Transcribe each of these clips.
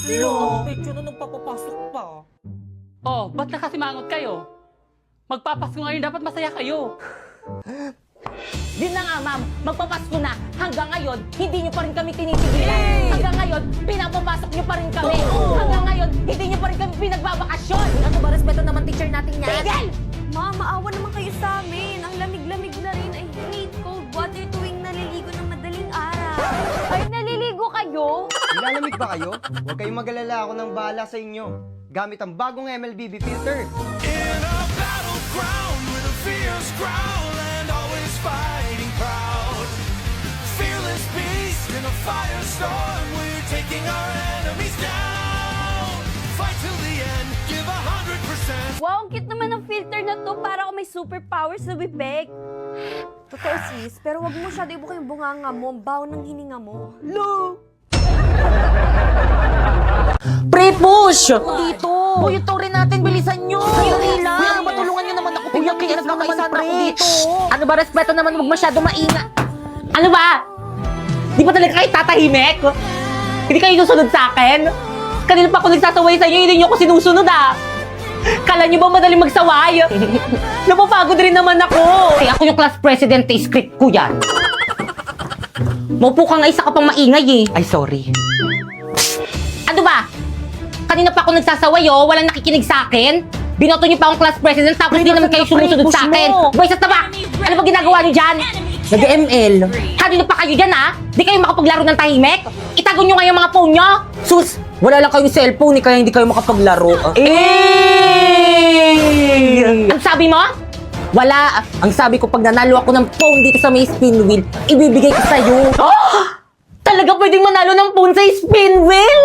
Lo, medyo na nagpapapasok pa. Oh, ba't nakasimangot kayo? Magpapasko ngayon, dapat masaya kayo. Yun na nga, ma'am. Magpapasko na. Hanggang ngayon, hindi nyo pa rin kami tinitigilan. Hanggang ngayon, pinapapasok nyo pa rin kami. Hanggang ngayon, hindi nyo pa rin kami pinagbabakasyon. Ano ba, respeto naman teacher natin yan? Tigil! Ma, maawa naman kayo sa amin. Ang lamig-lamig na rin. I hate cold water tuwing naliligo ng madaling araw. Ay, naliligo kayo? Nilalamig ba kayo? Huwag kayong mag-alala, ako ng bahala sa inyo. Gamit ang bagong MLBB filter. In a battleground with a fierce growl and always fighting proud. Fearless beast in a firestorm, we're taking our enemies down. Fight till the end, give 100%. Wow, ang cute naman ng filter na to. Para ako may superpowers na bibig. Totoo, sis. Pero wag mo masyado ibuka yung bunganga mo. Ang baho ng hininga mo. Lo! Pre-push! Dito! Uy, ito rin natin, bilisan nyo! Hindi lang! Kuya, matulungan nyo naman ako. Kuya, kaya nagkakaisa na ako dito. Ano ba, respeto naman, huwag masyado mainga. Ano ba? Di ba talaga kayo tatahimik? Hindi kayo susunod sa akin? Kanina pa ako nagsasaway sa inyo, hindi nyo ako sinusunod ah! Kala nyo ba madaling magsaway? Napapagod rin naman ako! Kaya ako yung class president, script ko yan. Maupo ka nga, isa ka pang maingay eh. Ay, sorry. Ano ba? Kanina pa ako nagsasaway oh, walang nakikinig sa akin. Binoto niyo pa akong class president tapos hindi naman kayo sumusunod sa akin. Boys, na ba? Ano ba ginagawa niyo dyan? Nag-ML. Kanina pa kayo dyan ha? Di kayo makapaglaro ng tahimik? Itago niyo nga yung mga phone niyo. Sus, wala lang kayong cellphone eh, kaya hindi kayo makapaglaro. Ang sabi mo? Wala. Ang sabi ko, pag nanalo ako ng phone dito sa may spin wheel, ibibigay ko sa'yo. Talaga pwedeng manalo ng phone sa spin wheel?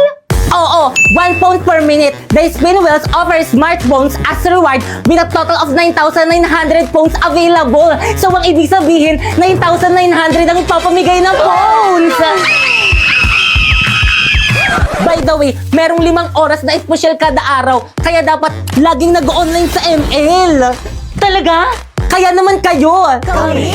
Oo, 1 phone per minute. The spin wheels offer smartphones as reward with a total of 9,900 phones available. So, ang ibig sabihin, 9,900 ang ipapamigay ng phones. By the way, merong 5 oras na special kada araw. Kaya dapat laging nag-online sa ML. Talaga? Kaya naman kayo! Kami?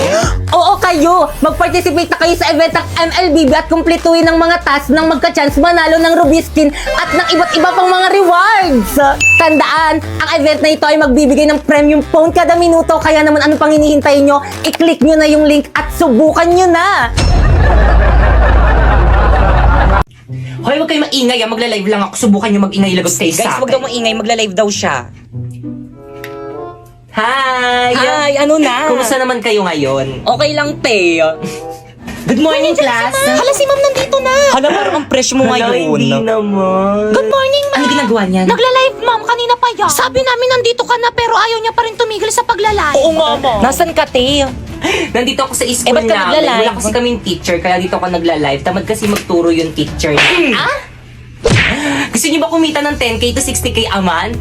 Oo, kayo! Mag-participate na kayo sa event ng MLBB at kumpletuhin ng mga tasks nang magka-chance manalo ng Ruby Skin at ng iba't iba pang mga rewards! Tandaan, ang event na ito ay magbibigay ng premium phone kada minuto, kaya naman ano pang hinihintay nyo? I-click nyo na yung link at subukan nyo na! Hoy, huwag kayo maingay ah. Magla-live lang ako. Subukan nyo mag-ingay lagot kayo sa akin. Guys, wag daw maingay, magla-live daw siya. Hi! Hi, ano na? Kumusta naman kayo ngayon? Okay lang, te. Good morning, class! Hala, si ma'am nandito na. Hala, parang ang fresh mo ngayon. Hindi naman. Good morning, ma'am. Ano ginagawa niyan? Nagla-live, ma'am. Kanina pa yan. Sabi namin nandito ka na pero ayaw niya pa rin tumigil sa pagla-live. Oo nga, ma'am. Nasaan ka, te? Nandito ako sa school ba't ka namin. nagla-live? Wala kasi kaming teacher, kaya dito ako nagla-live. Tamad kasi magturo yung teacher niya. Gusto niyo ba kumita ng 10k to 60k a month?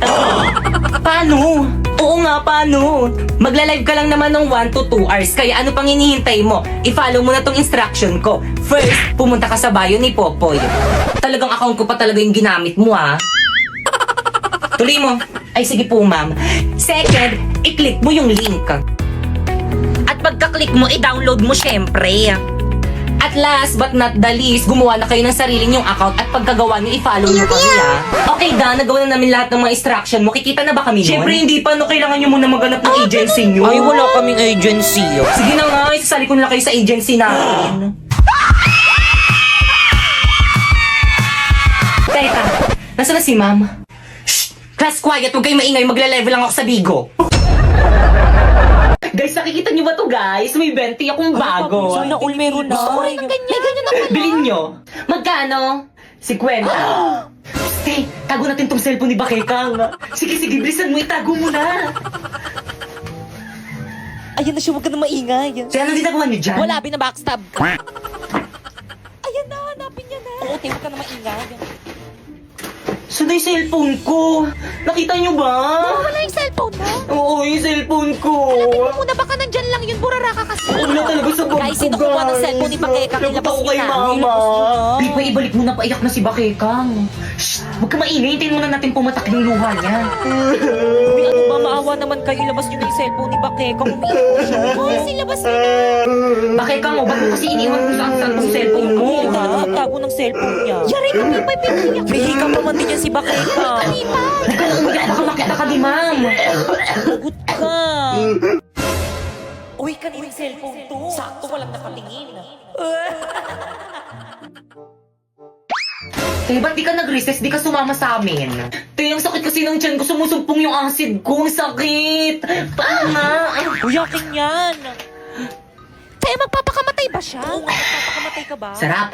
Paano? Oo nga, paano? Magla-live ka lang naman ng 1 to 2 hours, kaya ano pang hinihintay mo? I-follow mo na tong instruction ko. First, pumunta ka sa bio ni Popoy. Talagang account ko pa talaga yung ginamit mo, ha? Tuloy mo. Ay, sige po, ma'am. Second, i-click mo yung link. At pagka-click mo, i-download mo syempre. At last but not the least, gumawa na kayo ng sarili nyong account at pagkagawa nyo, i-follow nyo kami ha. Okay, Dan, nagawa na namin lahat ng mga instruction mo. Kikita na ba kami nun? Siyempre, hindi pa. No, kailangan nyo muna maghanap ng agency nyo. Ay, wala kaming agency. Sige na nga, isasali ko na kayo sa agency namin. Teka, nasa na si ma'am? Shh! Class quiet, huwag kayong maingay. Magla-level lang ako sa Bigo. Guys, nakikita nyo ba to guys? May 20 akong bago. Sana all meron na. Gusto ko rin ng ganyan. May ganyan ako. Bilhin nyo. Magkano? 50. Stay, tago natin tong cellphone ni Bakekang. Sige, bilisan mo, itago mo na. Ayan na siya, huwag ka na maingay. So, ano ginagawa nyo dyan? Wala, binabackstab ka. Ayan na, hanapin niya na. Oo, te, huwag ka na maingay. Saan na yung cellphone ko? Nakita nyo ba? Wala yung cellphone mo. Oo, yung cellphone ko. Muna baka nandyan lang yun. Burara ka kasi. Wala talaga sa bag Guys, ko, sino kumuha ng cellphone ni Bakekang? Nabot Ilabas ako niyo kay na. mama. Ilabas niyo na. Ibalik mo na, paiyak na si Bakekang. Shh, huwag ka maingay. Hintayin muna natin pumatak yung luha niya. Uy, ano ba, maawa naman kayo. Ilabas niyo na yung cellphone ni Bakekang. Umiiyak siya. Silabas mo na. Bakit ka mo? Ba't mo kasi iniwan kung saan kung cellphone mo? Tago ng cellphone niya. Yari ka, Pipay, pinaiyak. May hikam naman din yan si Bakeka. Huwag ka na umiyak, baka makita ka ni ma'am. Lagot ka. Uy, kaninang cellphone to? Sakto, walang nakatingin. Eh, ba't di ka nag-recess? Di ka sumama sa amin? Te, ang sakit kasi ng tiyan ko. Sumusumpong yung acid ko. Ang sakit. Tama. Uy, akin yan. Kaya magpapakamatay ba siya? Oo nga, magpapakamatay ka ba? Sarap.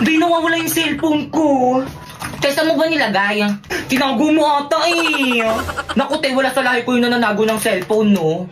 Di nawawala yung cellphone ko. Te, saan mo ba nilagay? Tinago mo ata eh. Naku, te, wala sa lahi ko yung nananago ng cellphone, no?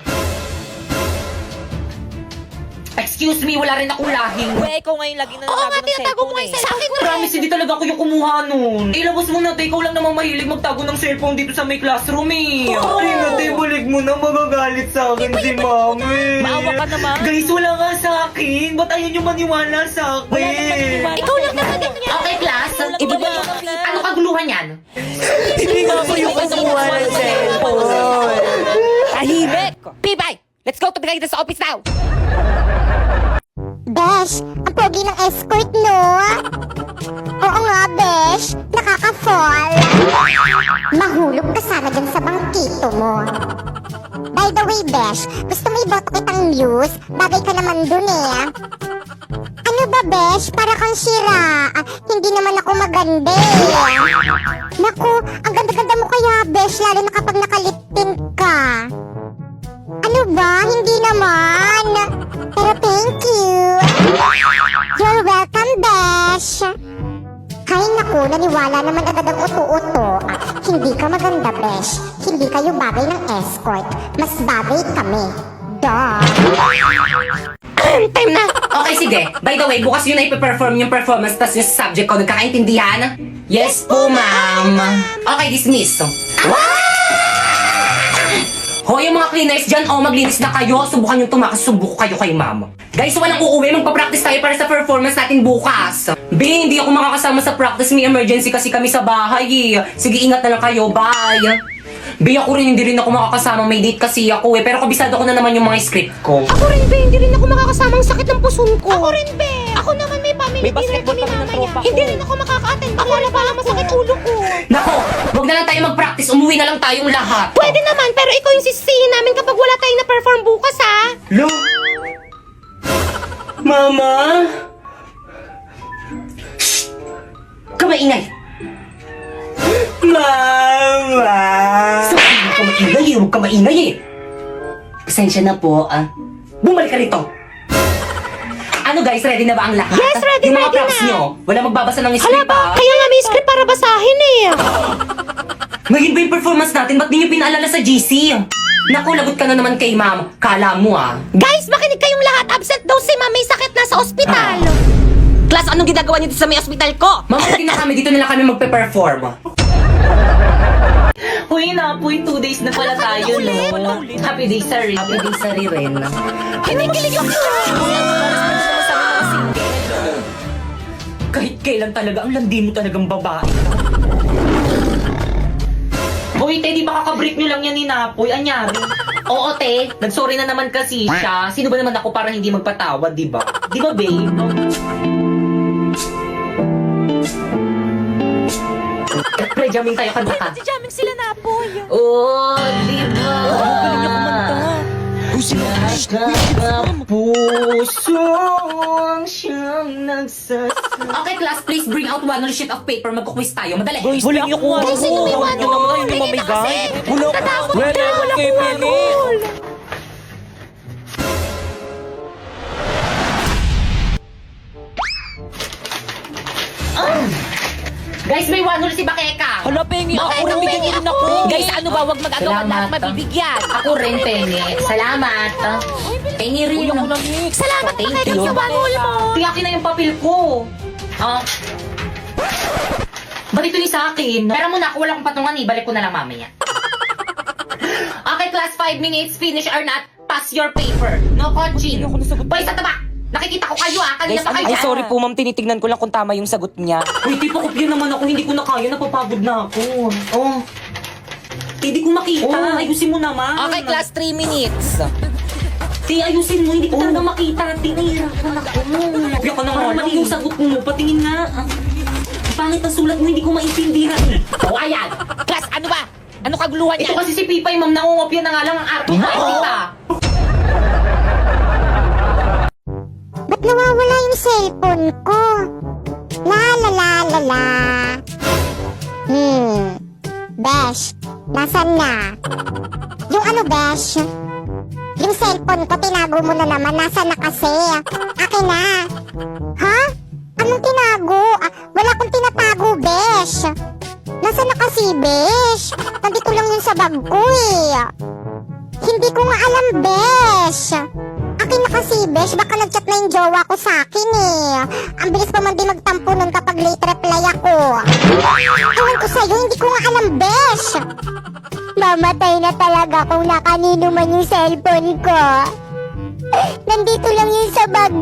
Excuse me, wala rin akong lahing. Uy, ikaw ngayon lagi nananago ng cellphone eh. Sa akin na Promise, hindi talaga ako yung kumuha nun. Ilabas mo na, te. Ikaw lang namang mahilig magtago ng cellphone dito sa may classroom, eh. Ay na, te. Balik mo na. Magagalit sa akin si mami. Maawa ka naman. Guys, wala nga sa akin. Ba't ayaw nyo maniwala sa Wala naman akin? maniwala. Ikaw lang naman ganyan. Okay, class. Walang Iba ba maniwala. ano kaguluhan yan? Hindi nga ako yung kumuha ng cellphone. Tahimik! Pipay, let's go to the office now. Besh, ang pogi ng escort, no? Oo nga, Besh. Nakaka-fall. Mahulog ka sana dyan sa bangkito mo. By the way, Besh, gusto mo iboto kitang muse? Bagay ka naman dun eh. Ano ba, Besh? Para kang sira. Hindi naman ako maganda eh. Naku, ang ganda-ganda mo kaya, Besh, lalo na kapag nakalipin ka. Ano ba? Hindi naman. Pero thank you. You're welcome, Besh. Hay naku, naniwala naman agad ang uto-uto. Hindi ka maganda, Besh. Hindi kayo bagay ng escort. Mas bagay kami. Duh. Time na. Okay, sige. By the way, bukas yun na ipiperform yung performance tas yung subject ko. Nagkakaintindihan? Yes po, ma'am. Okay, dismiss. Hoy, yung mga cleaners dyan, maglinis na kayo. Subukan yung tumakas, subuko kayo kay ma'am. Guys, walang uuwi. Magpa-practice tayo para sa performance natin bukas. B, hindi ako makakasama sa practice. May emergency kasi kami sa bahay eh. Sige, ingat na lang kayo. Bye. B, ako rin, hindi rin ako makakasama. May date kasi ako eh. Pero kabisado ko na naman yung mga script ko. Ako rin, be. Hindi rin ako makakasama. Ang sakit ng puson ko. Ako rin, be. Ako naman may family May basketball dinner kami ng tropa ko. Hindi rin ako makaka-attend. Ako na pala masakit ulo ko. Nako, wag na lang tayo mag-practice. Umuwi na lang tayong lahat. Pwede naman, pero ikaw yung sisisihin namin kapag wala tayong na-perform bukas, ha? Lo? Mama? Shh! Kamaingay! Mama! Huwag ka maingay eh, huwag ka maingay eh! Pasensya na po, Bumalik ka rito! Ano guys, ready na ba ang lahat? Yes, ready, Yung mga ready props na. nyo, wala magbabasa ng script ah. Kaya nga may script para basahin, eh. Ngayon ba yung performance natin? Ba't di nyo pinaalala sa GC? Naku, lagot ka na naman kay ma'am. Kala mo Guys, makinig kayong lahat. Absent daw si ma'am. May sakit na sa ospital. Class, anong ginagawa niyo dito sa may ospital ko? Ma'am, okay na kami. Dito na lang kami magpe-perform. Uy, Napoy, 2 days na pala tayo, no? Happy day, sorry. Happy day, sorry rin. Kinikilig ako. Kahit kailan talaga, ang landi mo talagang babae. Hoy, te, di ba kakabreak nyo lang yan ni Napoy? Anyari? Oo, te. Nagsorry na naman kasi siya. Sino ba naman ako para hindi magpatawad, di ba? Di ba, babe? Pre-jamming tayo, kanta ka. Si jamming sila na po. Oh, di ba? Galing niya kumanta. Pusong siyang Okay, class, please bring out one sheet of paper. Magkukwis tayo. Madali. Guys, wala niyo kuha. Guys, sino may one? Yun naman, yun yung mamigay. Bulok. Wala naman kay Penny. Guys, may one si Bakeka. Hala, Penny, ako rin bigyan niyo rin ako. Guys, ano ba? Huwag mag-agawan lahat mabibigyan. Ako rin, Penny. Salamat. Penny rin. Uy, ako lang, Nick. Salamat Thank na kayo you. sa banol mo. Tiyakin na yung papel ko. Ba't ito yung sa akin? Pero muna, ako wala akong patungan eh. Balik ko na lang mamaya. Okay, class, 5 minutes. Finish or not, pass your paper. No coaching. Ako nasagot. Boy, sa taba! Nakikita ko kayo Kanina Guys, pa kayo ay dyan. sorry po ma'am, tinitignan ko lang kung tama yung sagot niya. Uy, di pa kopya naman ako. Hindi ko na kaya. Napapagod na ako. Hindi ko makita. Ayusin mo naman. Okay, class, 3 minutes. Ayusin mo. Hindi ko talaga makita. Di nahihirapan ako. Biyak ka na nga lang. Yung sagot mo, patingin nga. Ang pangit ang sulat mo, hindi ko maintindihan. O ayan! Class, ano ba? Ano kaguluhan niya? Ito kasi si Pipay, ma'am, nangungopia na nga lang ang arte. Ba't nawawala yung cellphone ko? La la la la la. Besh, nasan na? Yung ano, Besh? Yung cellphone ko, tinago mo na naman. Nasaan na kasi? Akin na. Ha? Anong tinago? Wala akong tinatago, Besh. Nasaan na kasi, Besh? Nandito lang yun sa bag ko eh. Hindi ko nga alam, Besh. Akin na kasi, Besh. Baka nag-chat na yung jowa ko sa akin eh. Ang bilis pa man din magtampo nun kapag late reply ako. Ewan ko sa'yo, hindi ko nga alam, Besh. Mamatay na talaga kung nakanino man yung cellphone ko. Nandito lang yun sa bag.